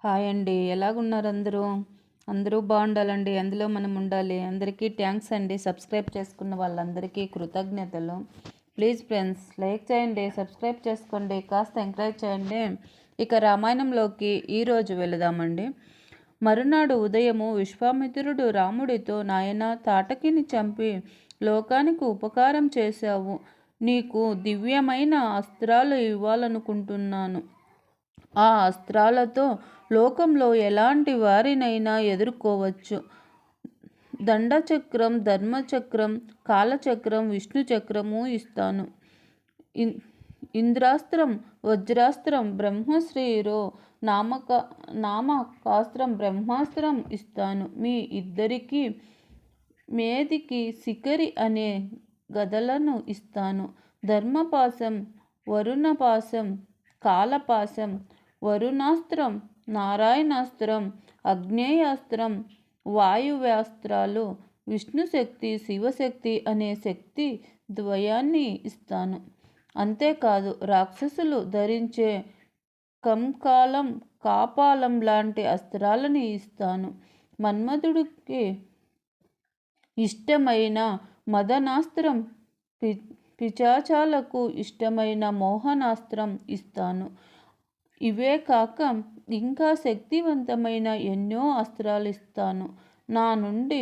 Hi అండి. ఎలాగున్నారు అందరూ? అందరూ బాగుండాలండి. అందులో మనం ఉండాలి. అందరికీ థ్యాంక్స్ అండి. సబ్స్క్రైబ్ చేసుకున్న వాళ్ళందరికీ కృతజ్ఞతలు. ప్లీజ్ ఫ్రెండ్స్ లైక్ చేయండి, సబ్స్క్రైబ్ చేసుకోండి, కాస్త ఎంకరేజ్ చేయండి. ఇక రామాయణంలోకి ఈరోజు వెళదామండి. మరునాడు ఉదయము విశ్వామిత్రుడు రాముడితో, నాయనా, తాటకిని చంపి లోకానికి ఉపకారం చేశావు. నీకు దివ్యమైన అస్త్రాలు ఇవ్వాలనుకుంటున్నాను. ఆ అస్త్రాలతో లోకంలో ఎలాంటి వారినైనా ఎదుర్కోవచ్చు. దండచక్రం, ధర్మచక్రం, కాలచక్రం, విష్ణుచక్రము ఇస్తాను. ఇంద్రాస్త్రం, వజ్రాస్త్రం, బ్రహ్మశ్రీరో నామకాస్త్రం, బ్రహ్మాస్త్రం ఇస్తాను. మీ ఇద్దరికి మేదికి శిఖరి అనే గదలను ఇస్తాను. ధర్మపాశం, వరుణపాశం, కాలపాశం, వరుణాస్త్రం, నారాయణాస్త్రం, అగ్నేయాస్త్రం, వాయువ్యాస్త్రాలు, విష్ణుశక్తి, శివశక్తి అనే శక్తి ద్వయాన్ని ఇస్తాను. అంతేకాదు, రాక్షసులు ధరించే కంకాలం, కాపాలం లాంటి అస్త్రాలని ఇస్తాను. మన్మధుడికి ఇష్టమైన మదనాస్త్రం, పిచాచాలకు ఇష్టమైన మోహనాస్త్రం ఇస్తాను. ఇవే కాక ఇంకా శక్తివంతమైన ఎన్నో అస్త్రాలు ఇస్తాను. నా నుండి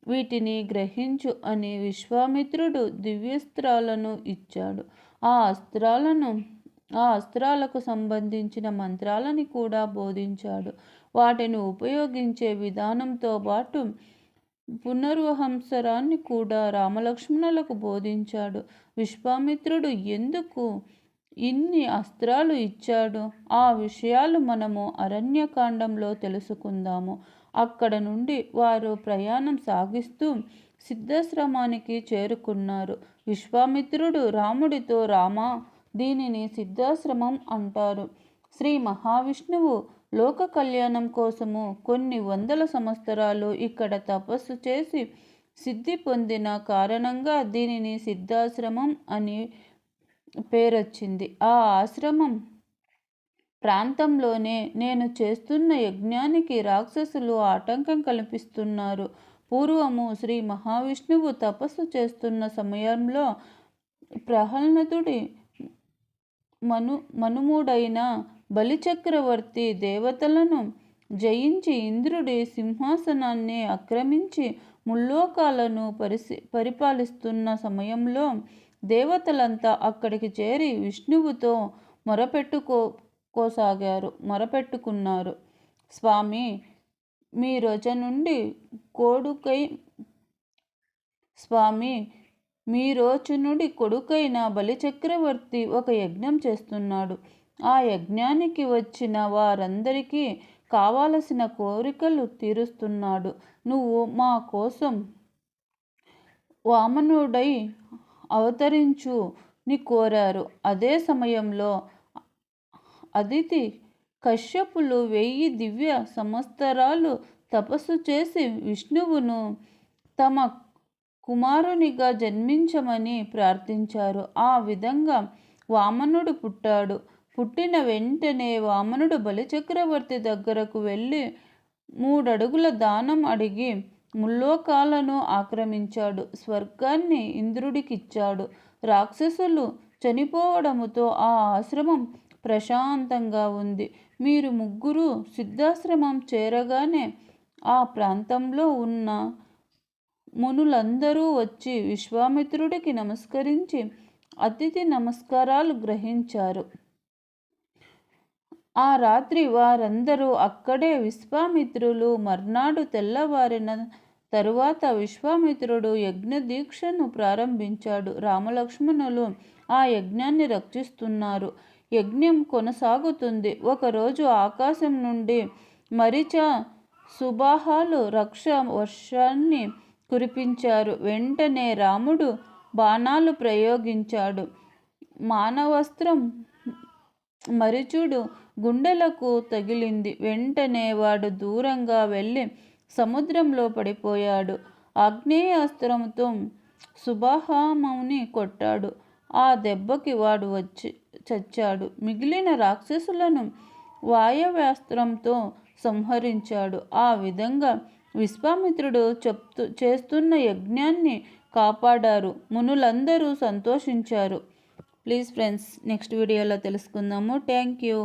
వీటిని గ్రహించు అని విశ్వామిత్రుడు దివ్యస్త్రాలను ఇచ్చాడు. ఆ అస్త్రాలకు సంబంధించిన మంత్రాలని కూడా బోధించాడు. వాటిని ఉపయోగించే విధానంతో పాటు పునర్వహంసరాన్ని కూడా రామలక్ష్మణులకు బోధించాడు. విశ్వామిత్రుడు ఎందుకు ఇన్ని అస్త్రాలు ఇచ్చాడు? ఆ విషయాలు మనము అరణ్యకాండంలో తెలుసుకుందాము. అక్కడ నుండి వారు ప్రయాణం సాగిస్తూ సిద్ధాశ్రమానికి చేరుకున్నారు. విశ్వామిత్రుడు రాముడితో, రామా, దీనిని సిద్ధాశ్రమం అంటారు. శ్రీ మహావిష్ణువు లోక కళ్యాణం కోసము కొన్ని వందల సంవత్సరాలు ఇక్కడ తపస్సు చేసి సిద్ధి పొందిన కారణంగా దీనిని సిద్ధాశ్రమం అని పేరొచ్చింది. ఆ ఆశ్రమం ప్రాంతంలోనే నేను చేస్తున్న యజ్ఞానికి రాక్షసులు ఆటంకం కల్పిస్తున్నారు. పూర్వము శ్రీ మహావిష్ణువు తపస్సు చేస్తున్న సమయంలో ప్రహ్లాదుడి మనుముడైన బలిచక్రవర్తి దేవతలను జయించి ఇంద్రుడి సింహాసనాన్ని ఆక్రమించి ముల్లోకాలను పరిపాలిస్తున్న సమయంలో దేవతలంతా అక్కడికి చేరి విష్ణువుతో మొరపెట్టుకున్నారు. స్వామి, మీ రోచనుడి కొడుకైన బలిచక్రవర్తి ఒక యజ్ఞం చేస్తున్నాడు. ఆ యజ్ఞానికి వచ్చిన వారందరికీ కావలసిన కోరికలు తీరుస్తున్నాడు. నువ్వు మా కోసం వామనుడై అవతరించు ని కోరారు. అదే సమయంలో అదితి కశ్యపులు 1000 దివ్య సంవత్సరాలు తపస్సు చేసి విష్ణువును తమ కుమారునిగా జన్మించమని ప్రార్థించారు. ఆ విధంగా వామనుడు పుట్టాడు. పుట్టిన వెంటనే వామనుడు బలిచక్రవర్తి దగ్గరకు వెళ్ళి 3 అడుగుల దానం అడిగి ముల్లోకాలను ఆక్రమించాడు. స్వర్గాన్ని ఇంద్రుడికిచ్చాడు. రాక్షసులు చనిపోవడంతో ఆ ఆశ్రమం ప్రశాంతంగా ఉంది. మీరు ముగ్గురు సిద్ధాశ్రమం చేరగానే ఆ ప్రాంతంలో ఉన్న మునులందరూ వచ్చి విశ్వామిత్రుడికి నమస్కరించి అతిథి నమస్కారాలు గ్రహించారు. ఆ రాత్రి వారందరూ అక్కడే విశ్వామిత్రులు. మర్నాడు తెల్లవారిన తరువాత విశ్వామిత్రుడు యజ్ఞదీక్షను ప్రారంభించాడు. రామలక్ష్మణులు ఆ యజ్ఞాన్ని రక్షిస్తున్నారు. యజ్ఞం కొనసాగుతుంది. ఒకరోజు ఆకాశం నుండి మరిచ సుబాహాలు వర్షాన్ని కురిపించారు. వెంటనే రాముడు బాణాలు ప్రయోగించాడు. మానవస్త్రం మరిచుడు గుండెలకు తగిలింది. వెంటనే వాడు దూరంగా వెళ్ళి సముద్రంలో పడిపోయాడు. ఆగ్నేయాస్త్రంతో సుబాహుని కొట్టాడు. ఆ దెబ్బకి వాడు చచ్చాడు. మిగిలిన రాక్షసులను వాయవ్యాస్త్రంతో సంహరించాడు. ఆ విధంగా విశ్వామిత్రుడు చేస్తున్న యజ్ఞాన్ని కాపాడారు. మునులందరూ సంతోషించారు. ప్లీజ్ ఫ్రెండ్స్, నెక్స్ట్ వీడియోలో తెలుసుకుందాము. Thank you.